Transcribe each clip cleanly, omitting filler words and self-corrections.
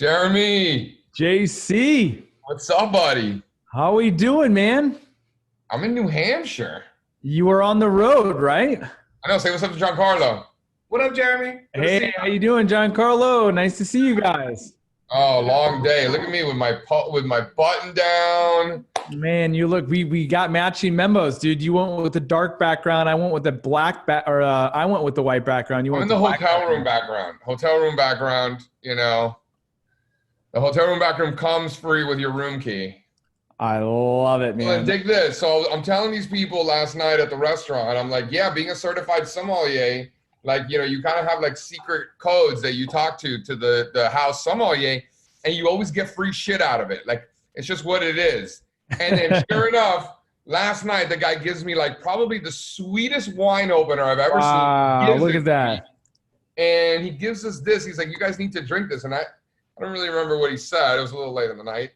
Jeremy, JC, what's up, buddy? how we doing, man? I'm in New Hampshire. You were on the road, right? I know. Say what's up to Giancarlo. What up, Jeremy? Good to see Hey, how you doing, Giancarlo? Nice to see you guys. Oh, long day. Look at me with my button down. Man, you look. We got matching memos, dude. You went with the dark background. I went with the black I went with the white background. You I'm went in with the the black hotel room background. Hotel room background. The hotel room background comes free with your room key. I love it, man. And dig this. So I'm telling these people last night at the restaurant, I'm like, yeah, being a certified sommelier, like, you kind of have like secret codes that you talk to the house sommelier, and you always get free shit out of it. Like, it's just what it is. And then sure enough, last night, the guy gives me like probably the sweetest wine opener I've ever seen. Wow, look at that. And he gives us this. He's like, you guys need to drink this. And I don't really remember what he said. It was a little late in the night.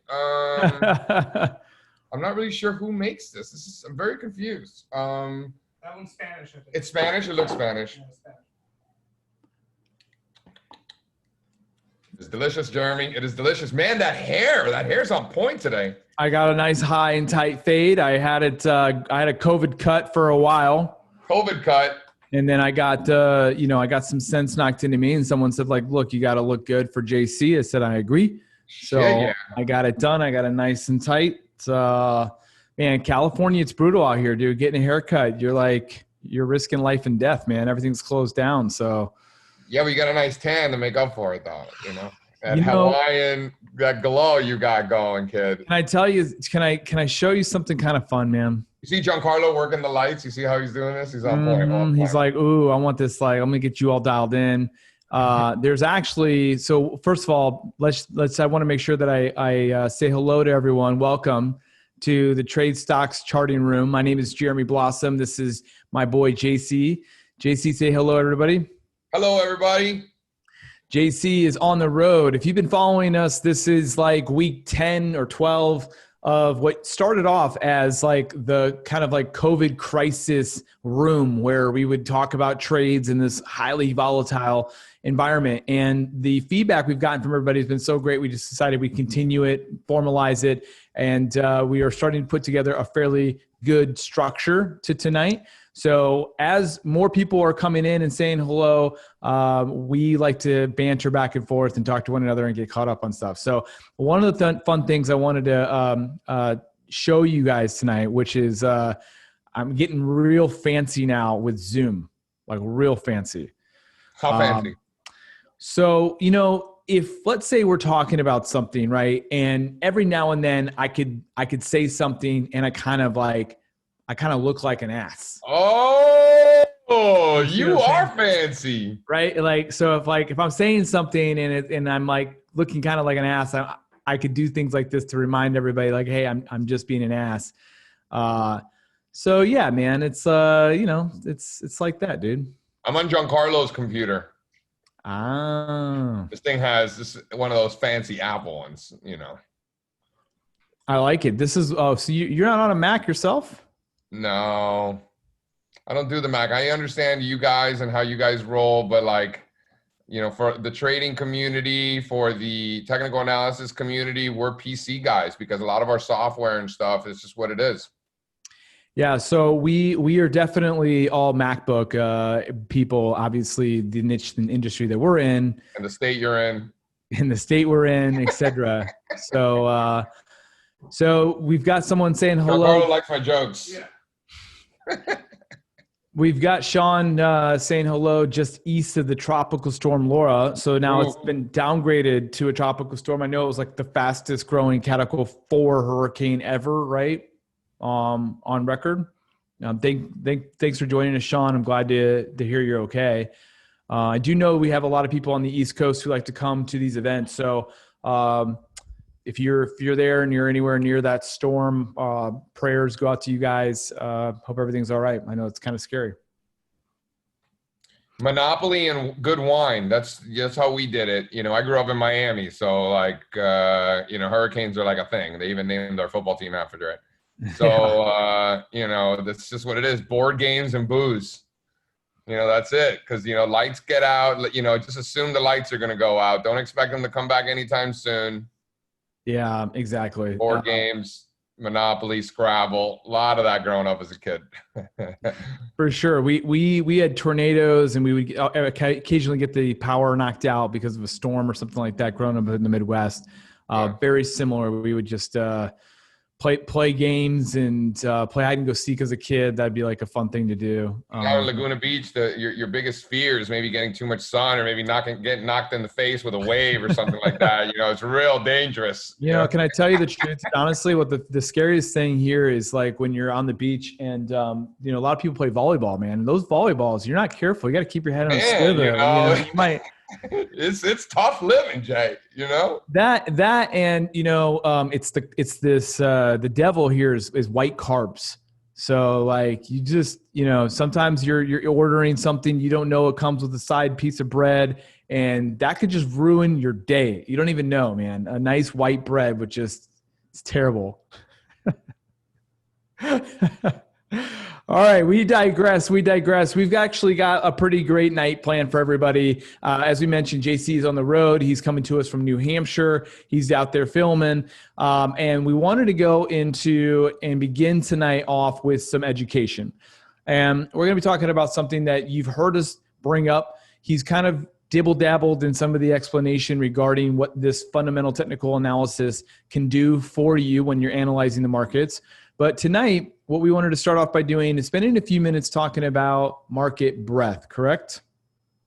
I'm not really sure who makes this. I'm very confused. That one's Spanish, I think. It's Spanish? It looks Spanish. Yeah, it's Spanish. It's delicious, Jeremy. It is delicious. Man, that hair's on point today. I got a nice high and tight fade. I had a COVID cut for a while. COVID cut. And then I got, I got some sense knocked into me, and someone said, like, look, you got to look good for JC. I said, I agree. So Yeah. I got it done. I got it nice and tight. Man, California, it's brutal out here, dude. Getting a haircut, you're risking life and death, man. Everything's closed down. So Yeah, but you got a nice tan to make up for it, though. That Hawaiian, that glow you got going, kid. can I tell you? Can I show you something kind of fun, man? You see Giancarlo working the lights? You see how he's doing this? He's on point. He's like, ooh, I want this. Like, I'm gonna get you all dialed in. There's actually, so first of all, I want to make sure that I say hello to everyone. Welcome to the Trade Stocks Charting Room. My name is Jeremy Blossom. This is my boy JC. JC, say hello, everybody. Hello, everybody. JC is on the road. If you've been following us, this is like week 10 or 12 of what started off as like the kind of like COVID crisis room where we would talk about trades in this highly volatile environment. And the feedback we've gotten from everybody has been so great. We just decided we continue it, formalize it, and we are starting to put together a fairly good structure to tonight. So as more people are coming in and saying hello, we like to banter back and forth and talk to one another and get caught up on stuff. So one of the fun things I wanted to show you guys tonight, which is I'm getting real fancy now with Zoom, like real fancy. How fancy? So, if let's say we're talking about something, right? And every now and then I could say something and I kind of look like an ass. Oh, you are fancy. Right? Like, so if I'm saying something and I'm like looking kind of like an ass, I could do things like this to remind everybody like, hey, I'm just being an ass. So yeah, man, it's it's like that, dude. I'm on Giancarlo's computer. Ah. This is one of those fancy Apple ones, I like it. This is, so you're not on a Mac yourself? No, I don't do the Mac. I understand you guys and how you guys roll, but for the trading community, for the technical analysis community, we're PC guys because a lot of our software and stuff is just what it is. Yeah, so we are definitely all MacBook people, obviously the niche and industry that we're in. And the state you're in. In the state we're in, et cetera. So we've got someone saying hello. Giancarlo likes my jokes. Yeah. We've got Sean saying hello just east of the tropical storm Laura. So now it's been downgraded to a tropical storm. I know it was like the fastest growing Category 4 hurricane ever, right? On record. Thanks for joining us, Sean. I'm glad to hear you're okay. I do know we have a lot of people on the East Coast who like to come to these events. So if you're there and you're anywhere near that storm, prayers go out to you guys. Hope everything's all right. I know it's kind of scary. Monopoly and good wine. That's how we did it. I grew up in Miami, so hurricanes are like a thing. They even named our football team after it. So, that's just what it is. Board games and booze. That's it. Because, lights get out, just assume the lights are going to go out. Don't expect them to come back anytime soon. Yeah, exactly. Board games, Monopoly, Scrabble, a lot of that growing up as a kid. For sure. We had tornadoes, and we would occasionally get the power knocked out because of a storm or something like that growing up in the Midwest. Very similar. We would just play games and play hide and go seek as a kid. That'd be like a fun thing to do. Out in Laguna Beach, your biggest fear is maybe getting too much sun or maybe getting knocked in the face with a wave or something like that. It's real dangerous. Can I tell you the truth? Honestly, what the scariest thing here is like when you're on the beach and a lot of people play volleyball, man. And those volleyballs, you're not careful. You got to keep your head on a swivel. You might. It's tough living, Jay. That and the devil here is white carbs. So like you just sometimes you're ordering something you don't know it comes with a side piece of bread, and that could just ruin your day. You don't even know, man. A nice white bread would it's terrible. All right, we digress. We've actually got a pretty great night planned for everybody. As we mentioned, JC is on the road. He's coming to us from New Hampshire. He's out there filming. And we wanted to go into and begin tonight off with some education. And we're going to be talking about something that you've heard us bring up. He's kind of dibble-dabbled in some of the explanation regarding what this fundamental technical analysis can do for you when you're analyzing the markets. But tonight, what we wanted to start off by doing is spending a few minutes talking about market breadth, correct?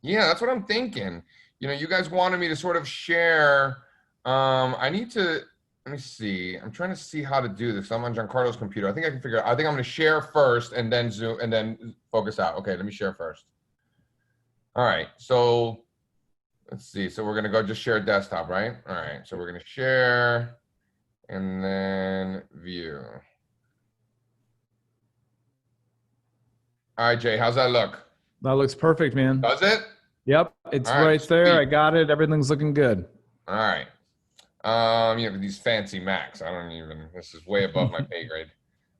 Yeah, that's what I'm thinking. You guys wanted me to sort of share. Let me see. I'm trying to see how to do this. I'm on Giancarlo's computer. I think I can figure it out. I think I'm going to share first and then zoom and then focus out. Okay, let me share first. All right, so let's see. So we're going to go just share desktop, right? All right, so we're going to share and then view. All right, Jay, how's that look? That looks perfect, man. Does it? Yep, it's right there. I got it. Everything's looking good. All right. These fancy Macs. This is way above my pay grade.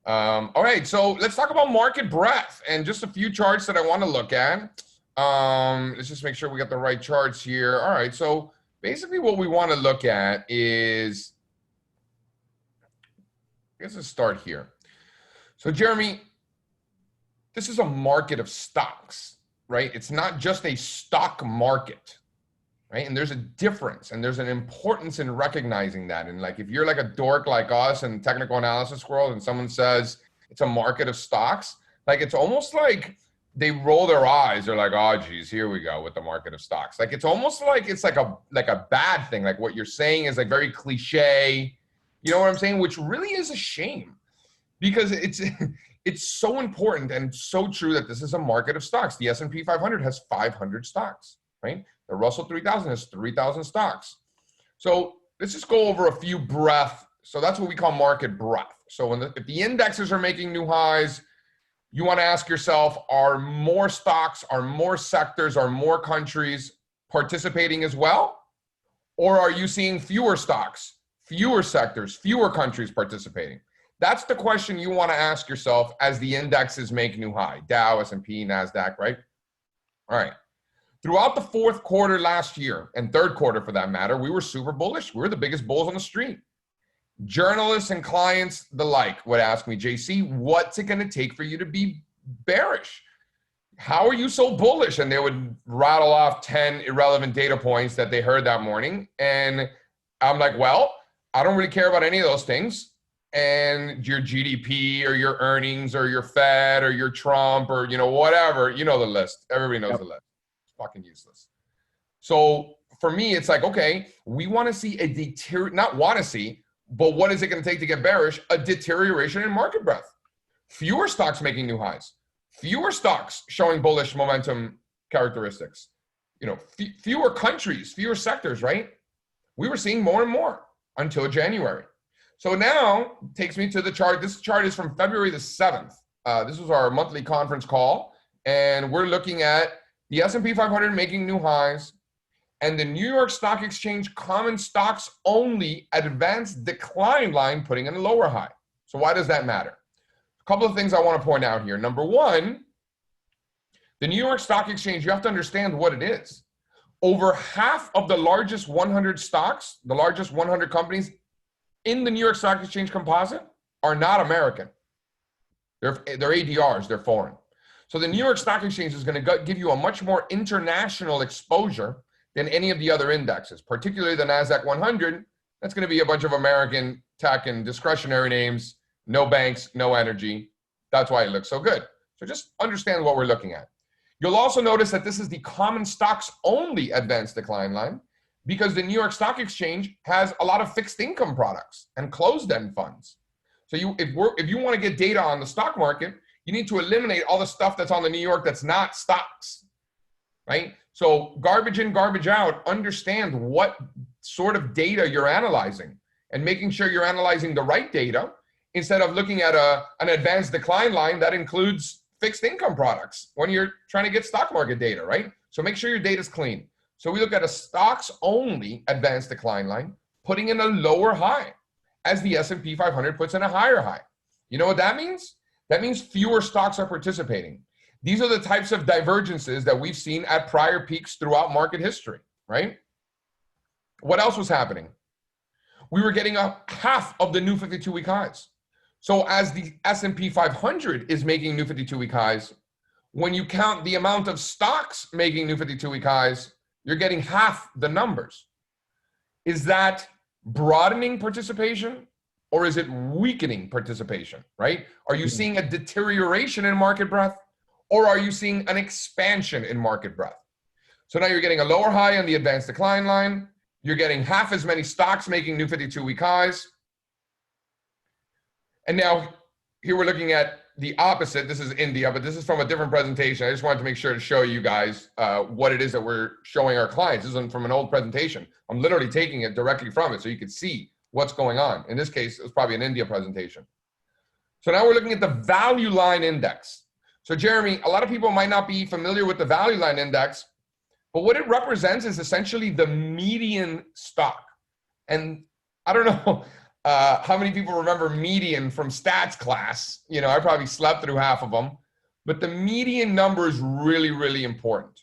All right, so let's talk about market breadth and just a few charts that I want to look at. Let's just make sure we got the right charts here. All right, so basically what we want to look at is, let's start here. So Jeremy, this is a market of stocks, right? It's not just a stock market, right? And there's a difference and there's an importance in recognizing that. And like, if you're like a dork like us in the technical analysis world and someone says it's a market of stocks, like it's almost like they roll their eyes. They're like, oh, geez, here we go with the market of stocks. Like, it's almost like it's like a bad thing. Like what you're saying is like very cliche, you know what I'm saying? Which really is a shame because it's so important and so true that this is a market of stocks. The S&P 500 has 500 stocks, right? The Russell 3000 has 3,000 stocks. So let's just go over a few breadth. So that's what we call market breadth. So if the indexes are making new highs, you want to ask yourself, are more stocks, are more sectors, are more countries participating as well? Or are you seeing fewer stocks, fewer sectors, fewer countries participating? That's the question you want to ask yourself as the indexes make new high. Dow, S&P, NASDAQ, right? All right. Throughout the fourth quarter last year, and third quarter for that matter, we were super bullish. We were the biggest bulls on the street. Journalists and clients, the like, would ask me, JC, what's it going to take for you to be bearish? How are you so bullish? And they would rattle off 10 irrelevant data points that they heard that morning. And I'm like, well, I don't really care about any of those things. And your GDP or your earnings or your Fed or your Trump or, whatever, the list. Everybody knows the list. It's fucking useless. So for me, it's like, okay, we want to see but what is it going to take to get bearish? A deterioration in market breadth. Fewer stocks making new highs. Fewer stocks showing bullish momentum characteristics. Fewer countries, fewer sectors, right? We were seeing more and more until January. So now takes me to the chart. This chart is from February the 7th. This was our monthly conference call. And we're looking at the S&P 500 making new highs and the New York Stock Exchange common stocks only advanced decline line putting in a lower high. So why does that matter? A couple of things I want to point out here. Number one, The New York Stock Exchange, you have to understand what it is. Over half of the largest 100 stocks, the largest 100 companies in the New York Stock Exchange composite are not American. They're ADRs, they're foreign. So the New York Stock Exchange is going to give you a much more international exposure than any of the other indexes, particularly the NASDAQ 100. That's going to be a bunch of American tech and discretionary names, no banks, no energy. That's why it looks so good. So just understand what we're looking at. You'll also notice that this is the common stocks only advanced decline line because the New York Stock Exchange has a lot of fixed income products and closed-end funds. So if you want to get data on the stock market, you need to eliminate all the stuff that's on the New York that's not stocks, right? So garbage in, garbage out, understand what sort of data you're analyzing and making sure you're analyzing the right data instead of looking at an advanced decline line that includes fixed income products when you're trying to get stock market data, right? So make sure your data is clean. So we look at a stocks only advanced decline line, putting in a lower high as the S&P 500 puts in a higher high. You know what that means? That means fewer stocks are participating. These are the types of divergences that we've seen at prior peaks throughout market history, right? What else was happening? We were getting a half of the new 52-week highs. So as the S&P 500 is making new 52-week highs, when you count the amount of stocks making new 52-week highs, you're getting half the numbers. Is that broadening participation or is it weakening participation, right? Are you seeing a deterioration in market breadth or are you seeing an expansion in market breadth? So now you're getting a lower high on the advanced decline line. You're getting half as many stocks making new 52-week highs. And now here we're looking at the opposite. This is India, but this is from a different presentation. I just wanted to make sure to show you guys what it is that we're showing our clients. This isn't from an old presentation. I'm literally taking it directly from it so you could see what's going on. In this case, it was probably an India presentation. So now we're looking at the value line index. So Jeremy, a lot of people might not be familiar with the value line index, but what it represents is essentially the median stock. And I don't know how many people remember median from stats class. You know, I probably slept through half of them, but the median number is really, really important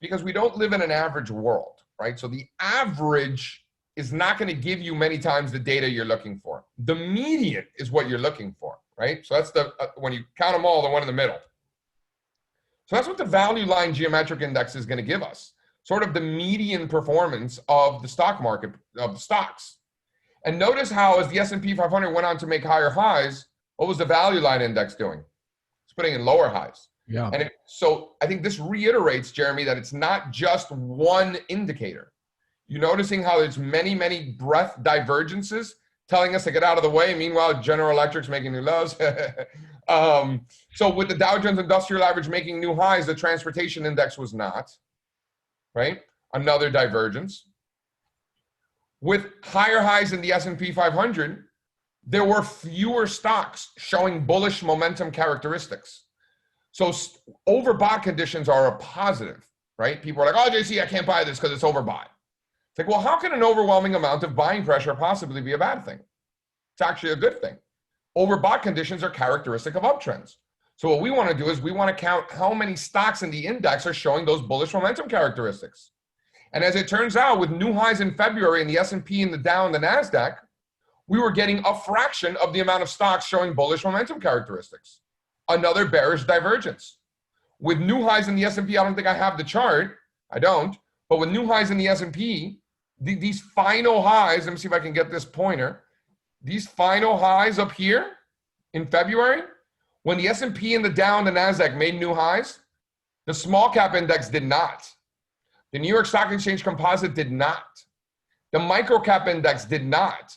because we don't live in an average world, right? So the average is not going to give you many times the data you're looking for. The median is what you're looking for, right? So that's the, when you count them all, the one in the middle. So that's what the value line geometric index is going to give us, sort of the median performance of the stock market, of the stocks. And notice how as the S&P 500 went on to make higher highs, what was the value line index doing? It's putting in lower highs. Yeah. And so I think this reiterates, Jeremy, that it's not just one indicator. You're noticing how there's many, many breadth divergences telling us to get out of the way. Meanwhile, General Electric's making new lows. So with the Dow Jones Industrial Average making new highs, the transportation index was not, right? Another divergence. With higher highs in the S&P 500, there were fewer stocks showing bullish momentum characteristics. So overbought conditions are a positive, right? People are like, oh, JC, I can't buy this because it's overbought. It's like, well, how can an overwhelming amount of buying pressure possibly be a bad thing? It's actually a good thing. Overbought conditions are characteristic of uptrends. So what we want to do is we want to count how many stocks in the index are showing those bullish momentum characteristics. And as it turns out, with new highs in February in the S&P and the Dow and the NASDAQ, we were getting a fraction of the amount of stocks showing bullish momentum characteristics. Another bearish divergence. With new highs in the S&P, I don't think I have the chart. I don't. But with new highs in the S&P, these final highs, let me see if I can get this pointer. These final highs up here in February, when the S&P and the Dow and the NASDAQ made new highs, the small cap index did not. The New York Stock Exchange Composite did not. The micro cap index did not.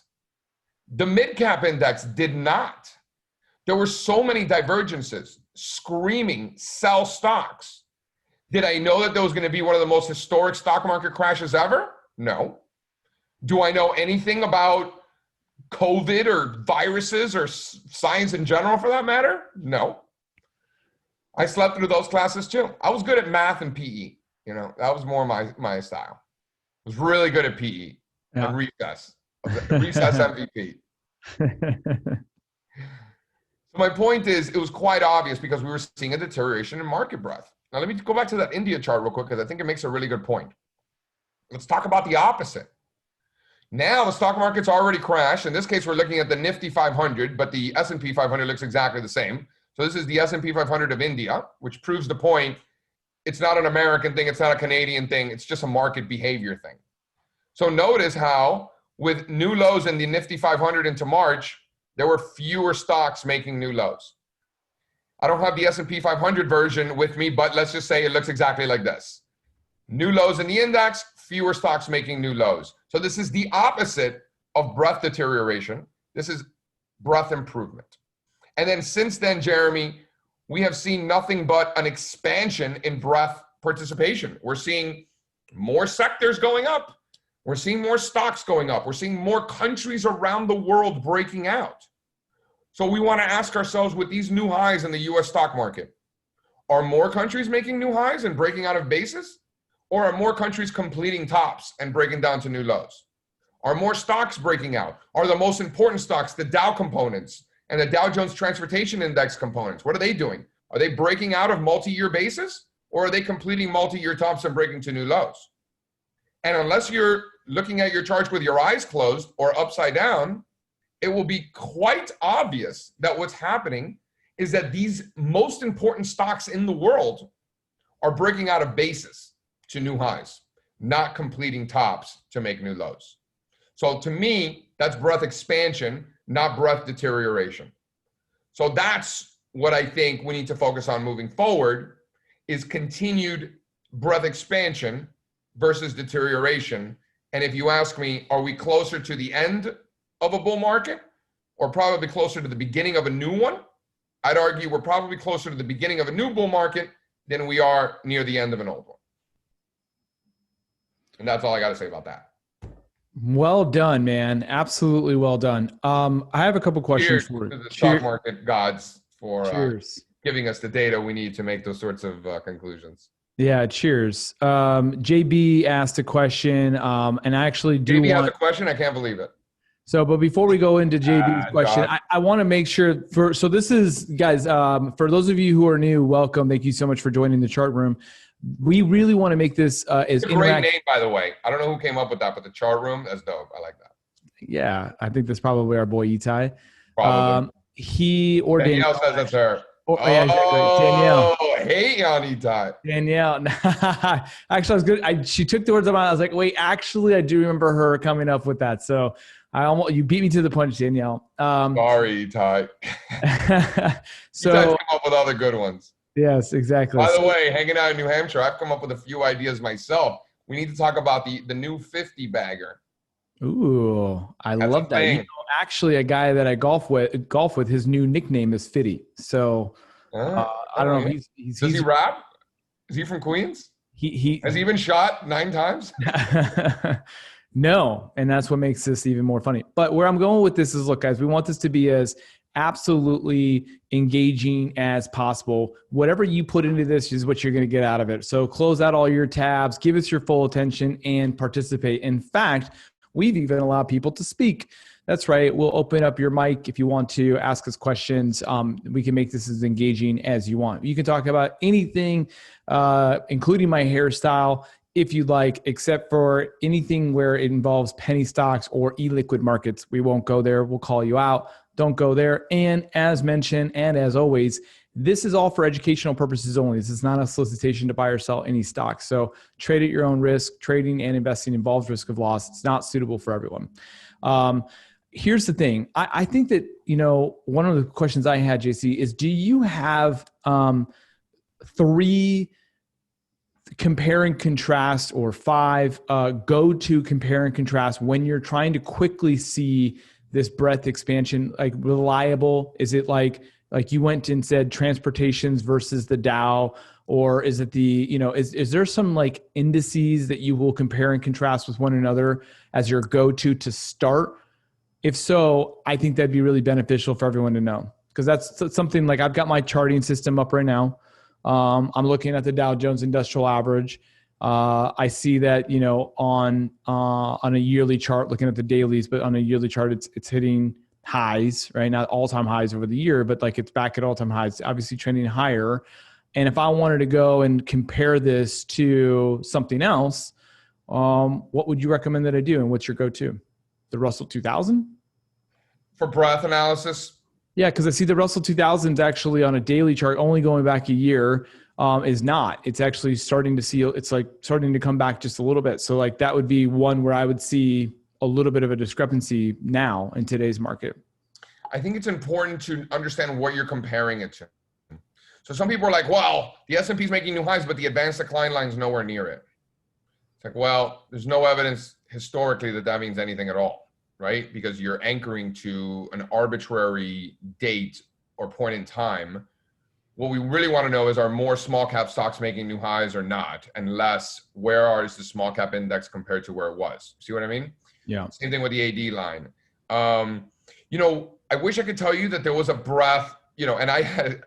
The mid cap index did not. There were so many divergences, screaming sell stocks. Did I know that there was going to be one of the most historic stock market crashes ever? No. Do I know anything about COVID or viruses or science in general for that matter? No. I slept through those classes too. I was good at math and PE. You know, that was more my style. I was really good at PE and recess. Recess MVP. So my point is, it was quite obvious because we were seeing a deterioration in market breadth. Now let me go back to that India chart real quick because I think it makes a really good point. Let's talk about the opposite. Now the stock market's already crashed. In this case, we're looking at the Nifty 500, but the S&P 500 looks exactly the same. So this is the S&P 500 of India, which proves the point. It's not an American thing. It's not a Canadian thing. It's just a market behavior thing. So notice how with new lows in the Nifty 500 into March, there were fewer stocks making new lows. I don't have the S&P 500 version with me, but let's just say it looks exactly like this. New lows in the index, fewer stocks making new lows. So this is the opposite of breadth deterioration. This is breadth improvement. And then since then, Jeremy, we have seen nothing but an expansion in breadth participation. We're seeing more sectors going up. We're seeing more stocks going up. We're seeing more countries around the world breaking out. So we want to ask ourselves, with these new highs in the US stock market, are more countries making new highs and breaking out of basis? Or are more countries completing tops and breaking down to new lows? Are more stocks breaking out? Are the most important stocks, the Dow components and the Dow Jones Transportation Index components, what are they doing? Are they breaking out of multi-year basis? Or are they completing multi-year tops and breaking to new lows? And unless you're looking at your charts with your eyes closed or upside down, it will be quite obvious that what's happening is that these most important stocks in the world are breaking out of basis to new highs, not completing tops to make new lows. So to me, that's breadth expansion, not breadth deterioration. So that's what I think we need to focus on moving forward, is continued breadth expansion versus deterioration. And if you ask me, are we closer to the end of a bull market or probably closer to the beginning of a new one? I'd argue we're probably closer to the beginning of a new bull market than we are near the end of an old one. And that's all I got to say about that. Well done, man. Absolutely well done. I have a couple questions for you. To the stock market gods for giving us the data we need to make those sorts of conclusions. Yeah, cheers. JB asked a question, and I actually do JB has a question? I can't believe it. So, but before we go into JB's question, I want to make sure so this is, guys, for those of you who are new, welcome. Thank you so much for joining the chart room. We really want to make this as it's a great name, by the way. I don't know who came up with that, but the chart room, that's dope. I like that. Yeah, I think that's probably our boy Itai. Probably. Danielle says that's her. Yeah, Danielle. Hey, on Itai. Danielle. Actually, I was good. She took the words out of my mouth. I was like, wait, actually, I do remember her coming up with that. So you beat me to the punch, Danielle. Sorry, Itai. So Itai's come up with all the good ones. Yes, exactly. By the way, hanging out in New Hampshire, I've come up with a few ideas myself. We need to talk about the new 50 bagger. Ooh, I love that. You know, actually, a guy that I golf with, his new nickname is Fitty. So I don't know. Does he rap? Is he from Queens? Has he been shot 9 times? No, and that's what makes this even more funny. But where I'm going with this is, look, guys, we want this to be as absolutely engaging as possible. Whatever you put into this is what you're going to get out of it. So close out all your tabs, give us your full attention, and participate. In fact, we've even allowed people to speak. That's right. We'll open up your mic if you want to ask us questions. We can make this as engaging as you want. You can talk about anything, including my hairstyle, if you'd like, except for anything where it involves penny stocks or e-liquid markets. We won't go there. We'll call you out. Don't go there. And as mentioned, and as always, this is all for educational purposes only. This is not a solicitation to buy or sell any stock. So trade at your own risk. Trading and investing involves risk of loss. It's not suitable for everyone. Here's the thing. I think that, one of the questions I had, JC, is do you have 3 compare and contrast or 5 go-to compare and contrast when you're trying to quickly see this breadth expansion, like reliable? Is it like you went and said transportations versus the Dow, or is it is there some like indices that you will compare and contrast with one another as your go-to to start? If so, I think that'd be really beneficial for everyone to know, because that's something like I've got my charting system up right now. I'm looking at the Dow Jones Industrial Average. I see that, on a yearly chart, looking at the dailies, but on a yearly chart, it's hitting highs, right? Not all-time highs over the year, but like it's back at all-time highs, obviously trending higher. And if I wanted to go and compare this to something else, what would you recommend that I do? And what's your go-to? The Russell 2000? For breadth analysis? Yeah, because I see the Russell 2000 is actually on a daily chart, only going back a year, is not. It's actually starting to see, it's like starting to come back just a little bit. So like that would be one where I would see a little bit of a discrepancy now in today's market. I think it's important to understand what you're comparing it to. So some people are like, well, the S&P is making new highs, but the advanced decline line is nowhere near it. It's like, well, there's no evidence historically that that means anything at all, right? Because you're anchoring to an arbitrary date or point in time. What we really want to know is, are more small cap stocks making new highs or not? And less, where is the small cap index compared to where it was? See what I mean? Yeah. Same thing with the AD line. I wish I could tell you that there was a breadth, and I had,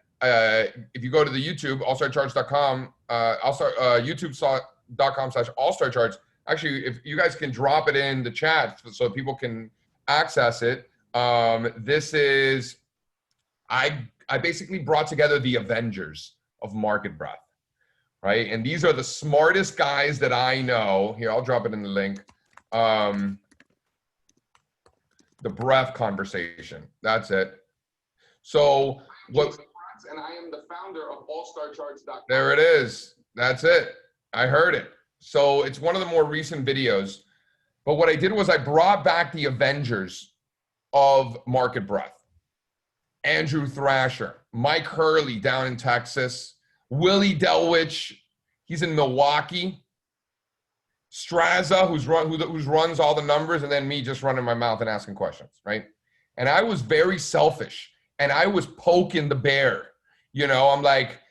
if you go to the YouTube, allstarcharts.com, youtube.com/allstarcharts. Actually, if you guys can drop it in the chat so people can access it. This is, I basically brought together the Avengers of market breadth, right? And these are the smartest guys that I know. Here, I'll drop it in the link. The breadth conversation. That's it. So what? And I am the founder of allstarcharts.com. There it is. That's it. I heard it. So it's one of the more recent videos. But what I did was I brought back the Avengers of market breadth. Andrew Thrasher, Mike Hurley down in Texas, Willie Delwich, he's in Milwaukee, Straza, who runs all the numbers, and then me just running my mouth and asking questions, right? And I was very selfish, and I was poking the bear. I'm like,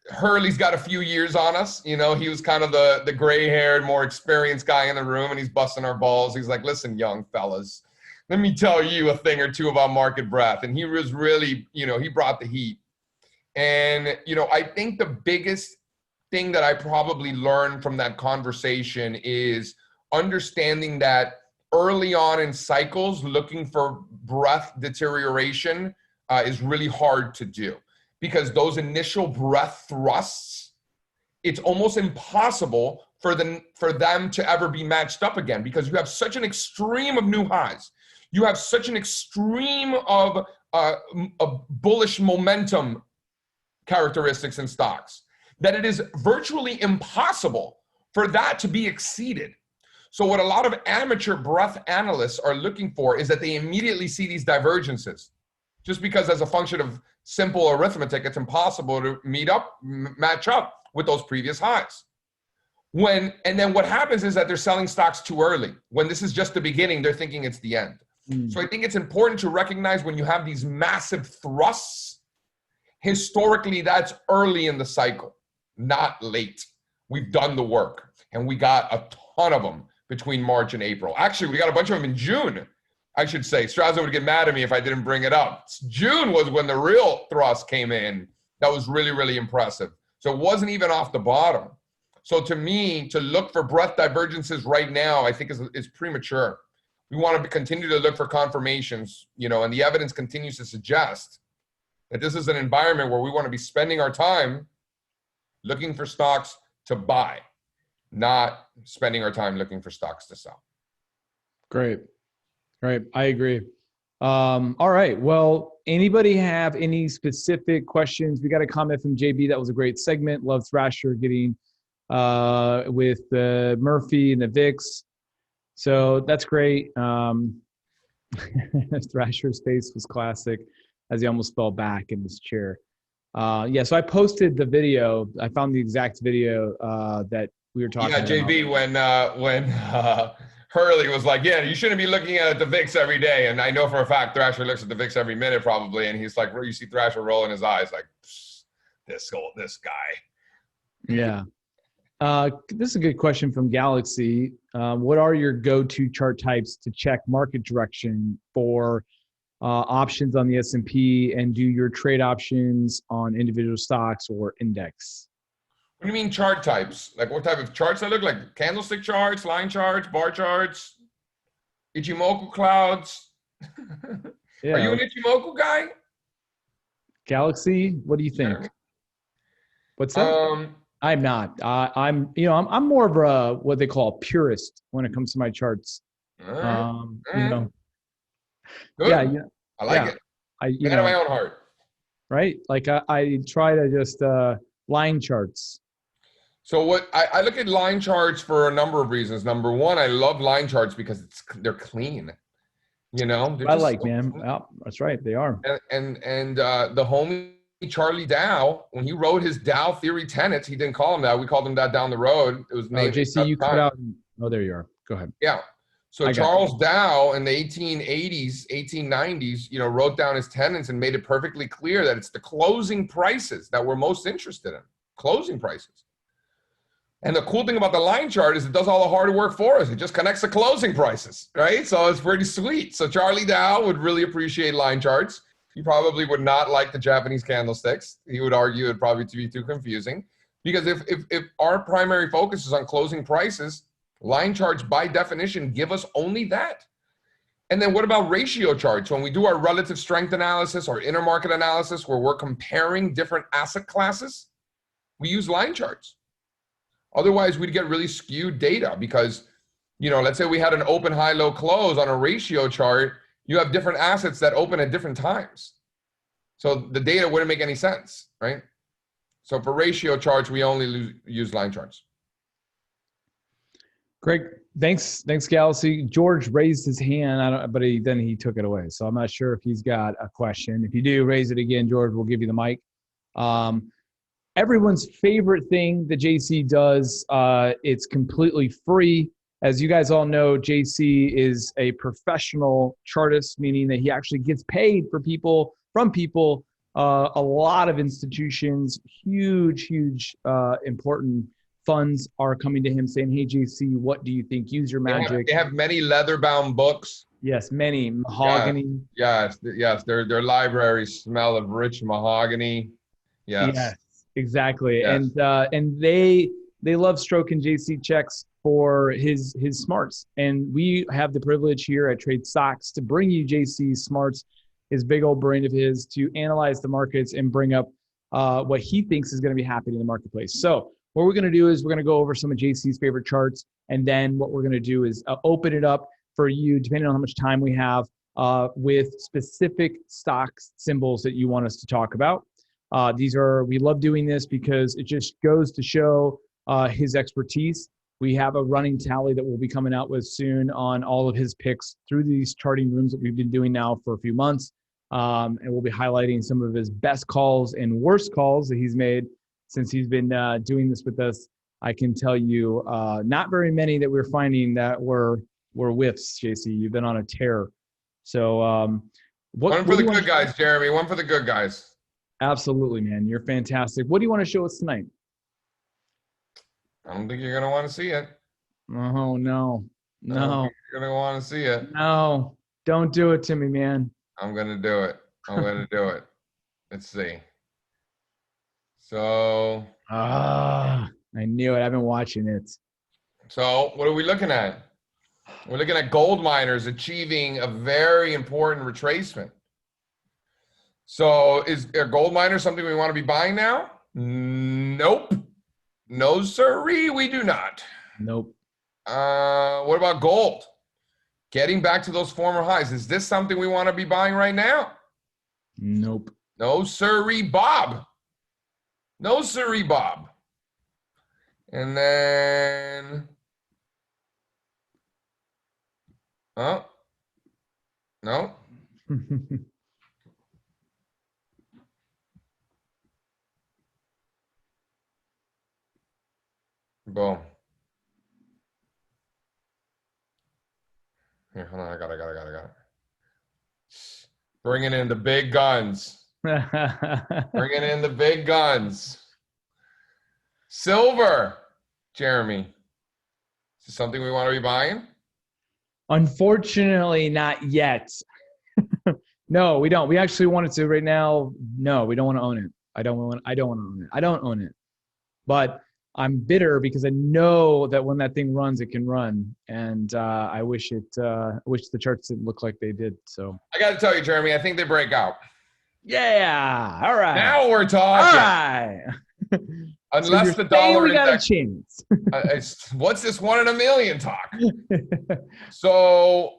Hurley's got a few years on us. He was kind of the gray-haired, more experienced guy in the room, and he's busting our balls. He's like, listen, young fellas, let me tell you a thing or two about market breadth. And he was really, he brought the heat. And, I think the biggest thing that I probably learned from that conversation is understanding that early on in cycles, looking for breadth deterioration is really hard to do, because those initial breadth thrusts, it's almost impossible for them to ever be matched up again, because you have such an extreme of new highs. You have such an extreme of bullish momentum characteristics in stocks that it is virtually impossible for that to be exceeded. So what a lot of amateur breadth analysts are looking for is that they immediately see these divergences, just because as a function of simple arithmetic, it's impossible to match up with those previous highs. And then what happens is that they're selling stocks too early. When this is just the beginning, they're thinking it's the end. So I think it's important to recognize when you have these massive thrusts, historically, that's early in the cycle, not late. We've done the work, and we got a ton of them between March and April. Actually, we got a bunch of them in June, I should say. Straza would get mad at me if I didn't bring it up. June was when the real thrust came in. That was really, really impressive. So it wasn't even off the bottom. So to me, to look for breadth divergences right now, I think is premature. We want to continue to look for confirmations, and the evidence continues to suggest that this is an environment where we want to be spending our time looking for stocks to buy, not spending our time looking for stocks to sell. Great. I agree. All right. Well, anybody have any specific questions? We got a comment from JB. That was a great segment. Love Thrasher getting with the Murphy and the VIX. So that's great. Thrasher's face was classic as he almost fell back in his chair. So I posted the video. I found the exact video that we were talking about. Yeah, JB, when Hurley was like, yeah, you shouldn't be looking at the VIX every day. And I know for a fact Thrasher looks at the VIX every minute probably. And he's like, you see Thrasher rolling his eyes like, this guy. Yeah. This is a good question from Galaxy. What are your go-to chart types to check market direction for options on the S&P, and do your trade options on individual stocks or index? What do you mean chart types? Like what type of charts that look like? Candlestick charts, line charts, bar charts, Ichimoku clouds? Yeah. Are you an Ichimoku guy? Galaxy, what do you think? Sure. What's that? I'm not. I'm more of a what they call a purist when it comes to my charts. All right. You know, Good. yeah, I like it. Man of my own heart. Right? Like I try to just line charts. So what I look at line charts for a number of reasons. Number one, I love line charts because they're clean. You know, I like, man. Oh, that's right, they are. And the homie Charlie Dow, when he wrote his Dow theory tenets, he didn't call him that. We called him that down the road. It was named. JC, you cut out. Oh, there you are. Go ahead. Yeah. So Charles Dow in the 1880s, 1890s, wrote down his tenets and made it perfectly clear that it's the closing prices that we're most interested in. Closing prices. And the cool thing about the line chart is it does all the hard work for us. It just connects the closing prices, right? So it's pretty sweet. So Charlie Dow would really appreciate line charts. He probably would not like the Japanese candlesticks. He would argue it'd probably be too confusing. Because if our primary focus is on closing prices, line charts by definition give us only that. And then what about ratio charts? When we do our relative strength analysis or intermarket analysis where we're comparing different asset classes, we use line charts. Otherwise, we'd get really skewed data because, let's say we had an open, high, low close on a ratio chart. You have different assets that open at different times. So the data wouldn't make any sense, right? So for ratio charts, we only use line charts. Great. Thanks, Galaxy. George raised his hand, but then he took it away. So I'm not sure if he's got a question. If you do, raise it again, George. We'll give you the mic. Everyone's favorite thing that JC does, it's completely free. As you guys all know, JC is a professional chartist, meaning that he actually gets paid from people. A lot of institutions, huge, important funds are coming to him saying, hey, JC, what do you think? Use your magic. They have many leather-bound books. Yes, many. Mahogany. Yes. Their libraries smell of rich mahogany. Yes, exactly. Yes. And they love stroking JC checks for his smarts. And we have the privilege here at Trade Stocks to bring you JC smarts, his big old brain of his, to analyze the markets and bring up what he thinks is going to be happening in the marketplace. So what we're going to do is we're going to go over some of JC's favorite charts. And then what we're going to do is open it up for you, depending on how much time we have, with specific stocks symbols that you want us to talk about. We love doing this because it just goes to show his expertise. We have a running tally that we'll be coming out with soon on all of his picks through these charting rooms that we've been doing now for a few months. And we'll be highlighting some of his best calls and worst calls that he's made since he's been doing this with us. I can tell you not very many that we're finding that were whiffs, JC. You've been on a tear. So one for the good guys, Jeremy. One for the good guys. Absolutely, man. You're fantastic. What do you want to show us tonight? I don't think you're going to want to see it. Oh, no. No. You're going to want to see it. No. Don't do it to me, man. I'm going to do it. Let's see. So. I knew it. I've been watching it. So what are we looking at? We're looking at gold miners achieving a very important retracement. So is a gold miner something we want to be buying now? Nope. No, sirree, we do not. Nope. What about gold? Getting back to those former highs. Is this something we want to be buying right now? Nope. No, sirree, Bob. No, sirree, Bob. And then, oh, no. Boom. Here, hold on. I got it. Bringing in the big guns. Bringing in the big guns. Silver, Jeremy. Is this something we want to be buying? Unfortunately, not yet. No, we don't. We actually wanted to right now. No, we don't want to own it. I don't want to own it. I don't own it. But I'm bitter because I know that when that thing runs, it can run. And I wish the charts didn't look like they did. So I got to tell you, Jeremy, I think they break out. Yeah. All right. Now we're talking. All right. Unless so the dollar we got a index, chance. what's this 1 in a million talk? So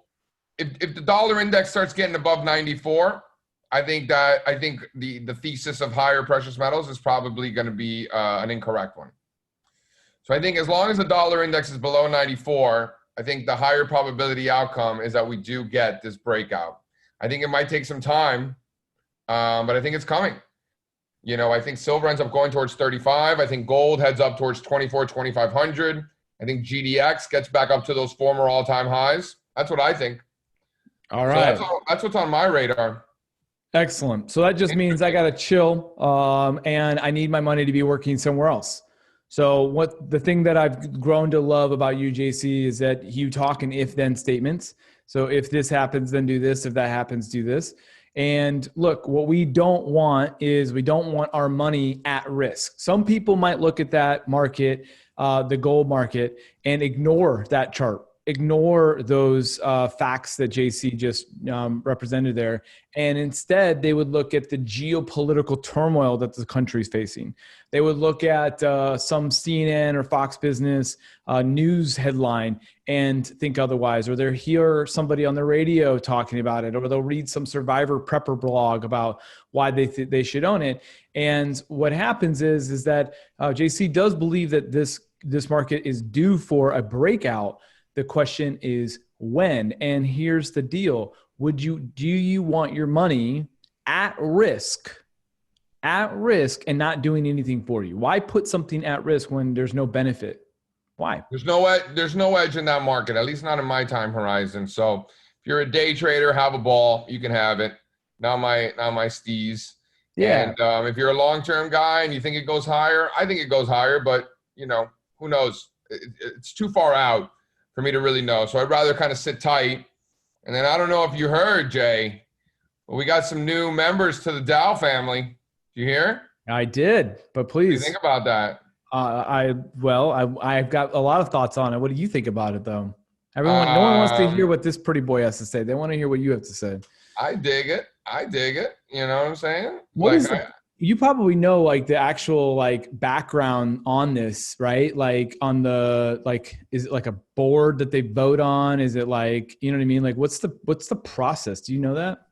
if the dollar index starts getting above 94, I think the thesis of higher precious metals is probably going to be an incorrect one. So I think as long as the dollar index is below 94, I think the higher probability outcome is that we do get this breakout. I think it might take some time, but I think it's coming. I think silver ends up going towards 35. I think gold heads up towards 24, 2,500. I think GDX gets back up to those former all-time highs. That's what I think. All right. So that's what's on my radar. Excellent. So that just means I got to chill, and I need my money to be working somewhere else. So the thing that I've grown to love about you, JC, is that you talk in if-then statements. So if this happens, then do this. If that happens, do this. And look, what we don't want is we don't want our money at risk. Some people might look at that market, the gold market, and ignore that chart, ignore those facts that JC just represented there. And instead, they would look at the geopolitical turmoil that the country is facing. They would look at some CNN or Fox Business news headline and think otherwise, or they'll hear somebody on the radio talking about it, or they'll read some survivor prepper blog about why they should own it. And what happens is that JC does believe that this market is due for a breakout. The question is when. And here's the deal. Do you want your money at risk and not doing anything for you? Why put something at risk when there's no benefit? Why? There's no edge in that market, at least not in my time horizon. So if you're a day trader, have a ball, you can have it. Not my steez. Yeah. And if you're a long-term guy and you think it goes higher, I think it goes higher, but who knows? It's too far out for me to really know. So I'd rather kind of sit tight. And then I don't know if you heard, Jay, but we got some new members to the Dow family. Did you hear? I did, but please. What do you think about that? I've got a lot of thoughts on it. What do you think about it, though? No one wants to hear what this pretty boy has to say. They want to hear what you have to say. I dig it. You know what I'm saying? You probably know the actual background on this, right? On the is it a board that they vote on? Is it you know what I mean? What's the process? Do you know that?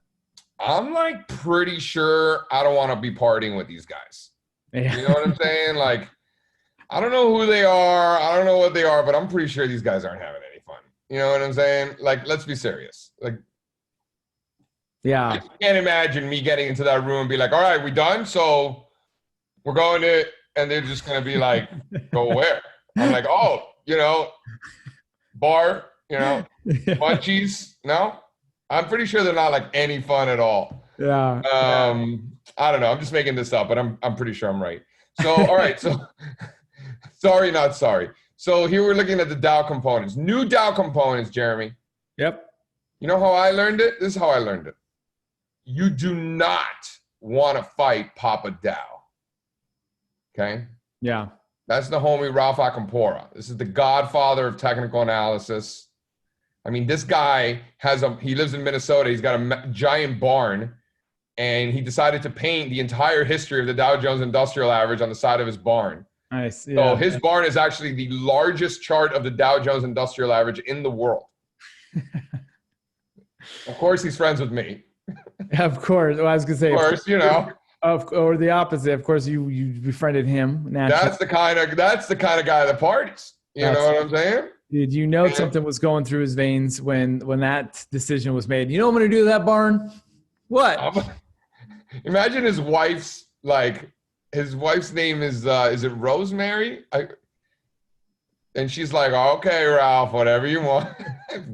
I'm pretty sure I don't want to be partying with these guys. Yeah. You know what I'm saying? I don't know who they are. I don't know what they are, but I'm pretty sure these guys aren't having any fun. You know what I'm saying? Let's be serious. Yeah. I can't imagine me getting into that room and be like, all right, we done? So we're going to, and they're just going to be like, go where? I'm like, bar, munchies. No, I'm pretty sure they're not any fun at all. Yeah. I don't know. I'm just making this up, but I'm pretty sure I'm right. So, all right. So sorry, not sorry. So here we're looking at the Dow components, new Dow components, Jeremy. Yep. You know how I learned it? This is how I learned it. You do not want to fight Papa Dow. Okay? Yeah. That's the homie Ralph Acampora. This is the godfather of technical analysis. I mean, this guy he lives in Minnesota. He's got a giant barn, and he decided to paint the entire history of the Dow Jones Industrial Average on the side of his barn. Nice. Yeah. So his barn is actually the largest chart of the Dow Jones Industrial Average in the world. Of course, he's friends with me. Of course. Well, I was going to say. Of course, or the opposite. Of course, you befriended him. Naturally. That's the kind of guy that parties. You know what I'm saying? Did you know something was going through his veins when that decision was made? You know what I'm going to do to that barn? What? Imagine his wife's name is it Rosemary? And she's like, okay, Ralph, whatever you want.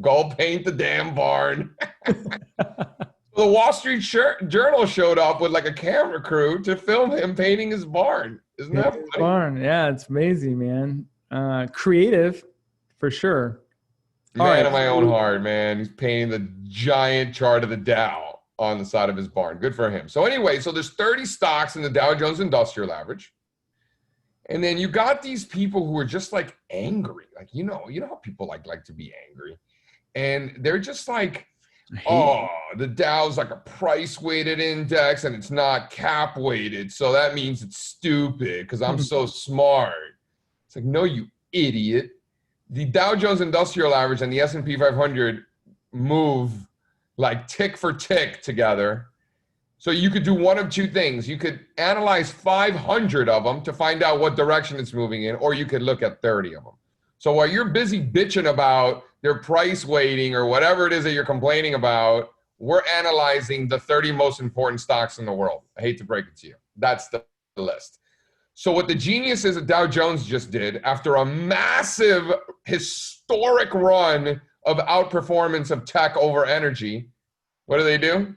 Go paint the damn barn. The Wall Street Journal showed up with a camera crew to film him painting his barn. Isn't that funny? Barn. Yeah, it's amazing, man. Creative, for sure. Man of my own heart, man. He's painting the giant chart of the Dow on the side of his barn. Good for him. So anyway, there's 30 stocks in the Dow Jones Industrial Average. And then you got these people who are just angry. You know how people like to be angry. And they're just Oh, the Dow's like a price weighted index and it's not cap weighted. So that means it's stupid because I'm so smart. It's like, no, you idiot. The Dow Jones Industrial Average and the S&P 500 move like tick for tick together. So you could do one of two things. You could analyze 500 of them to find out what direction it's moving in, or you could look at 30 of them. So while you're busy bitching about their price weighting or whatever it is that you're complaining about, we're analyzing the 30 most important stocks in the world. I hate to break it to you. That's the list. So what the genius is that Dow Jones just did after a massive historic run of outperformance of tech over energy, what do?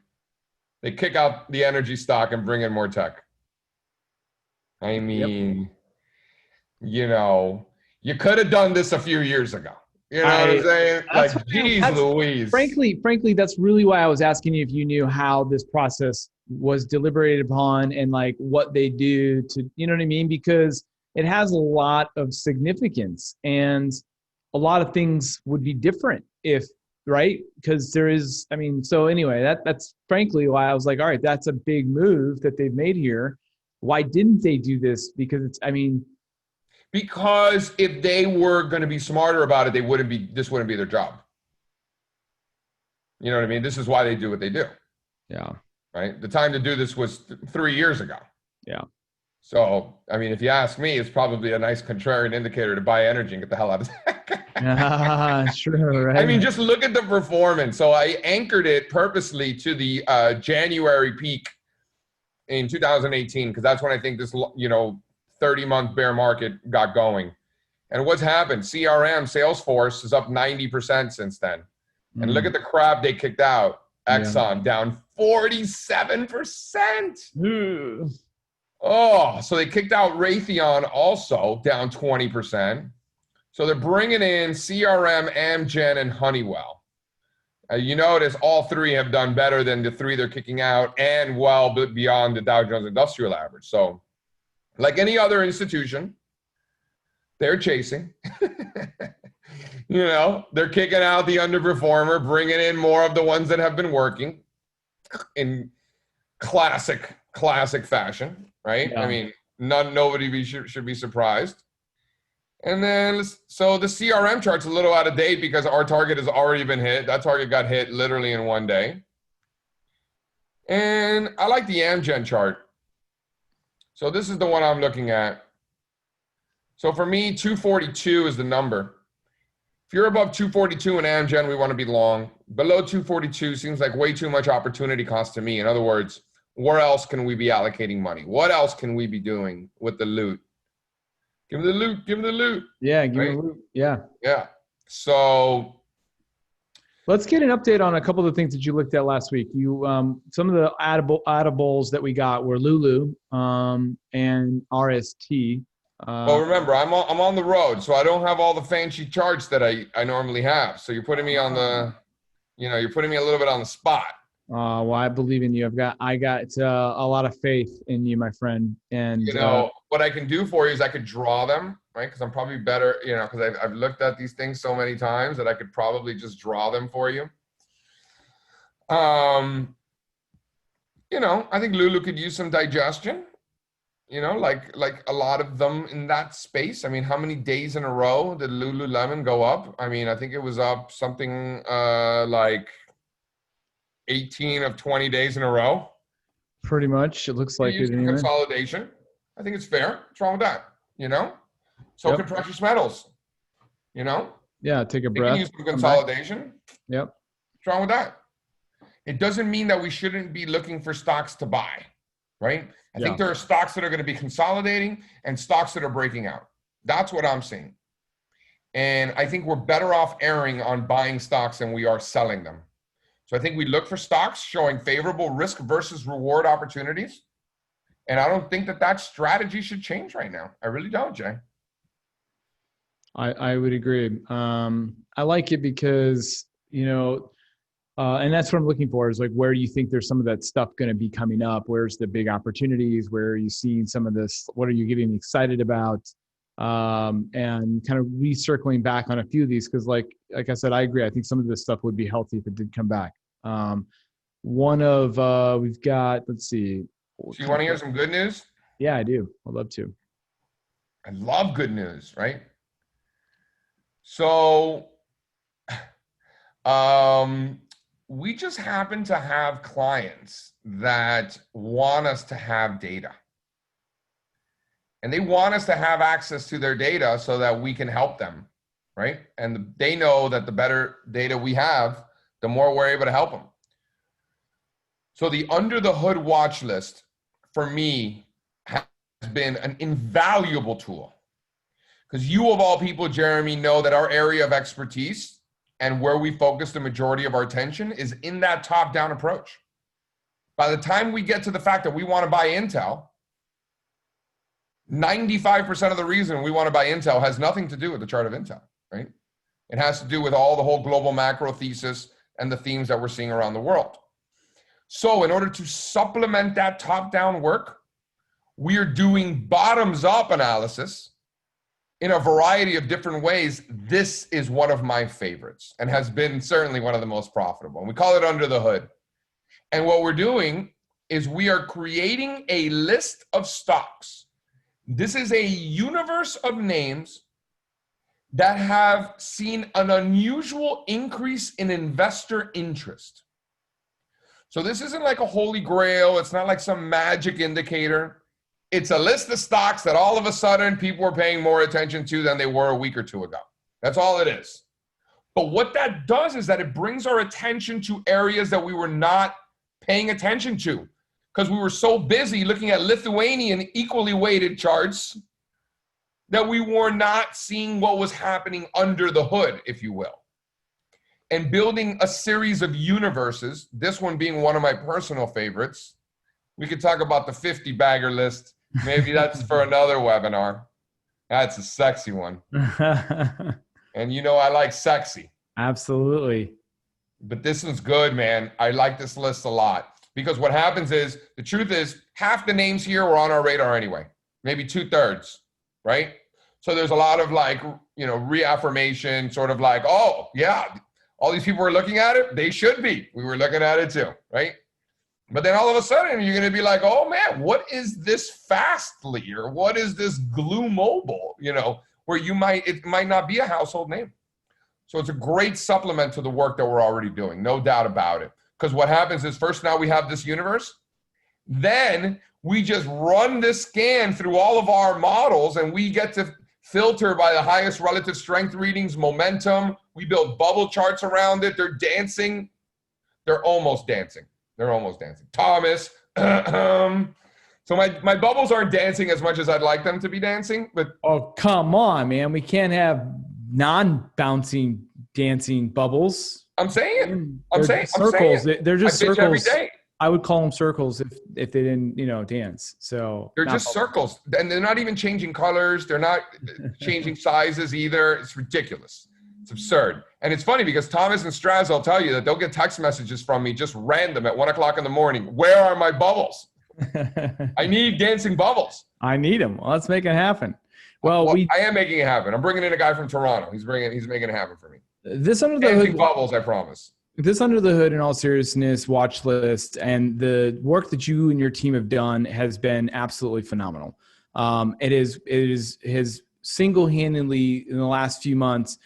They kick out the energy stock and bring in more tech. I mean, you could have done this a few years ago. You know what I'm saying? Like, geez Louise. Frankly, that's really why I was asking you if you knew how this process was deliberated upon and like what they do to, you know what I mean? Because it has a lot of significance and a lot of things would be different if, right? Because there is, I mean, so anyway, that's frankly why I was like, all right, that's a big move that they've made here. Why didn't they do this? Because because if they were going to be smarter about it, this wouldn't be their job. You know what I mean? This is why they do what they do. Yeah. Right? The time to do this was 3 years ago. Yeah. So, I mean, if you ask me, it's probably a nice contrarian indicator to buy energy and get the hell out of that. Sure, right? I mean, just look at the performance. So I anchored it purposely to the January peak in 2018 because that's when I think this, 30-month bear market got going. And what's happened? CRM, Salesforce, is up 90% since then. And look at the crap they kicked out. Exxon down 47%. Oh, so they kicked out Raytheon also down 20%. So they're bringing in CRM, Amgen, and Honeywell. You notice all three have done better than the three they're kicking out and well beyond the Dow Jones Industrial Average. So like any other institution, they're chasing. They're kicking out the underperformer, bringing in more of the ones that have been working in classic fashion, right? Yeah. I mean, nobody should be surprised. And then, so the CRM chart's a little out of date because our target has already been hit. That target got hit literally in one day. And I like the Amgen chart. So this is the one I'm looking at. So for me, 242 is the number. If you're above 242 in Amgen, we want to be long. Below 242 seems like way too much opportunity cost to me. In other words, where else can we be allocating money? What else can we be doing with the loot? Give me the loot. Give me the loot. Yeah, give me the loot. Yeah. Yeah. So let's get an update on a couple of the things that you looked at last week. You some of the edibles that we got were Lulu and RST. Well, remember, I'm on the road, so I don't have all the fancy charts that I normally have. So you're putting me on the, you're putting me a little bit on the spot. Well, I believe in you. I got a lot of faith in you, my friend. And what I can do for you is I could draw them, right? Because I'm probably better, because I've looked at these things so many times that I could probably just draw them for you. I think Lulu could use some digestion. Like a lot of them in that space. I mean, how many days in a row did Lululemon go up? I mean, I think it was up something like 18 of 20 days in a row. Pretty much. It looks like it anyway. Consolidation. I think it's fair. What's wrong with that? So can precious metals. Yeah, take a breath. Can use some consolidation. Yep. What's wrong with that? It doesn't mean that we shouldn't be looking for stocks to buy, right? I think there are stocks that are going to be consolidating and stocks that are breaking out. That's what I'm seeing. And I think we're better off erring on buying stocks than we are selling them. So I think we look for stocks showing favorable risk versus reward opportunities. And I don't think that strategy should change right now. I really don't, Jay. I would agree. I like it because, and that's what I'm looking for is like, where do you think there's some of that stuff going to be coming up? Where's the big opportunities? Where are you seeing some of this? What are you getting excited about? And kind of recircling back on a few of these, because like I said, I agree. I think some of this stuff would be healthy if it did come back. We've got, let's see. So you want to hear some good news? Yeah, I do. I'd love to. I love good news, right? So we just happen to have clients that want us to have data. And they want us to have access to their data so that we can help them, right? And they know that the better data we have, the more we're able to help them. So the under the hood watch list for me has been an invaluable tool. Because you of all people, Jeremy, know that our area of expertise and where we focus the majority of our attention is in that top-down approach. By the time we get to the fact that we want to buy Intel, 95% of the reason we want to buy Intel has nothing to do with the chart of Intel, right? It has to do with all the whole global macro thesis and the themes that we're seeing around the world. So in order to supplement that top-down work, we are doing bottoms-up analysis in a variety of different ways. This is one of my favorites and has been certainly one of the most profitable. And we call it under the hood. And what we're doing is we are creating a list of stocks. This is a universe of names that have seen an unusual increase in investor interest. So this isn't like a holy grail. It's not like some magic indicator. It's a list of stocks that all of a sudden people are paying more attention to than they were a week or two ago. That's all it is. But what that does is that it brings our attention to areas that we were not paying attention to because we were so busy looking at Lithuanian equally weighted charts that we were not seeing what was happening under the hood, if you will. And building a series of universes, this one being one of my personal favorites. We could talk about the 50 bagger list. Maybe that's for another webinar. That's a sexy one. And you know I like sexy. Absolutely. But this one's good, man. I like this list a lot. Because what happens is, the truth is, half the names here were on our radar anyway. Maybe 2/3, right? So there's a lot of like, reaffirmation, sort of like, oh, yeah, all these people were looking at it. They should be. We were looking at it too, right? But then all of a sudden, you're going to be like, oh, man, what is this Fastly? Or what is this Glue Mobile? Where it might not be a household name. So it's a great supplement to the work that we're already doing. No doubt about it. Because what happens is first now we have this universe. Then we just run this scan through all of our models and we get to filter by the highest relative strength readings, momentum. We build bubble charts around it. They're dancing. They're almost dancing. Thomas. So my bubbles aren't dancing as much as I'd like them to be dancing. But oh, come on, man. We can't have non-bouncing dancing bubbles. I'm saying circles. They're just circles. Every day. I would call them circles if they didn't, dance. So they're just circles, and they're not even changing colors. They're not changing sizes either. It's ridiculous. It's absurd. And it's funny because Thomas and Straz will tell you that they'll get text messages from me just random at 1:00 in the morning. Where are my bubbles? I need dancing bubbles. I need them. Well, let's make it happen. Well, I am making it happen. I'm bringing in a guy from Toronto. He's making it happen for me. This under the hood bubbles, I promise. This under the hood, in all seriousness, watch list and the work that you and your team have done has been absolutely phenomenal. It has single-handedly in the last few months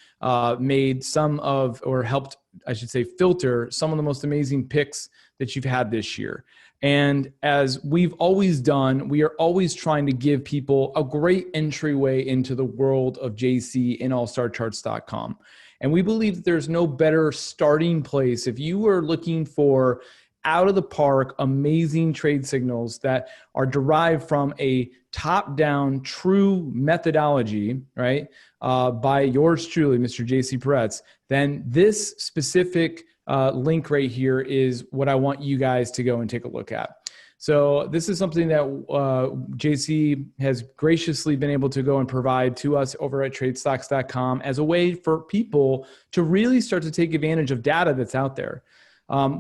made helped, I should say, filter some of the most amazing picks that you've had this year. And as we've always done, we are always trying to give people a great entryway into the world of JC in allstarcharts.com. And we believe that there's no better starting place if you are looking for out of the park, amazing trade signals that are derived from a top-down true methodology, right, by yours truly, Mr. JC Parets, then this specific link right here is what I want you guys to go and take a look at. So this is something that JC has graciously been able to go and provide to us over at tradestocks.com as a way for people to really start to take advantage of data that's out there.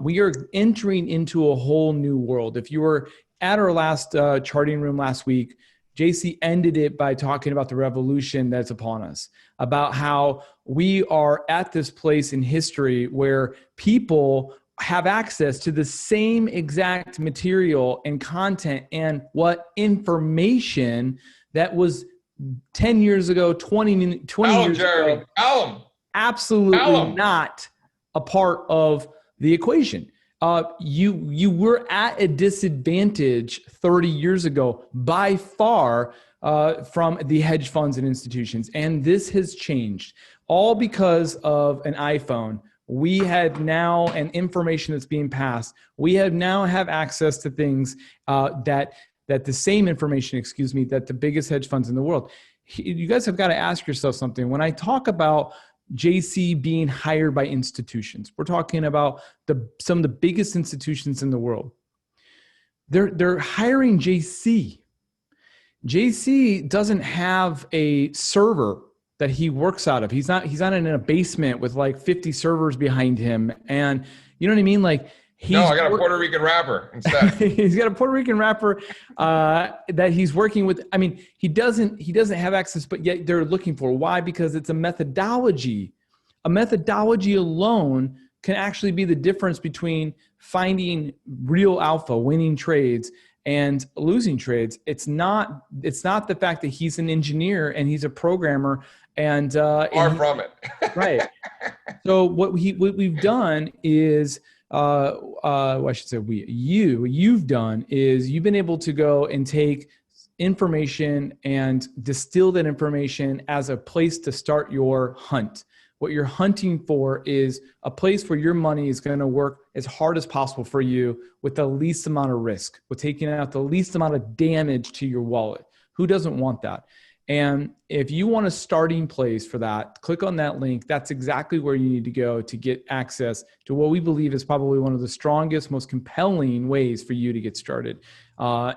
We are entering into a whole new world. If you were at our last charting room last week, JC ended it by talking about the revolution that's upon us, about how we are at this place in history where people have access to the same exact material and content and what information that was 10 years ago, 20 years Jeremy. ago. Tell Absolutely him. not a part of the equation. You were at a disadvantage 30 years ago by far from the hedge funds and institutions. And this has changed all because of an iPhone. We had now an information that's being passed. We now have access to things that the same information, that the biggest hedge funds in the world. You guys have got to ask yourself something. When I talk about JC being hired by institutions, we're talking about some of the biggest institutions in the world. They're hiring JC. JC doesn't have a server that he works out of. He's not in a basement with like 50 servers behind him. And you know what I mean? Like I got a Puerto Rican rapper instead. He's got a Puerto Rican rapper that he's working with. I mean, he doesn't have access, but yet they're looking for. Why? Because it's a methodology. A methodology alone can actually be the difference between finding real alpha, winning trades, and losing trades. It's not the fact that he's an engineer and he's a programmer and far from it. Right. So what we've done is I should say you've done is you've been able to go and take information and distill that information as a place to start your hunt. What you're hunting for is a place where your money is going to work as hard as possible for you with the least amount of risk, with taking out the least amount of damage to your wallet. Who doesn't want that? And if you want a starting place for that, click on that link. That's exactly where you need to go to get access to what we believe is probably one of the strongest, most compelling ways for you to get started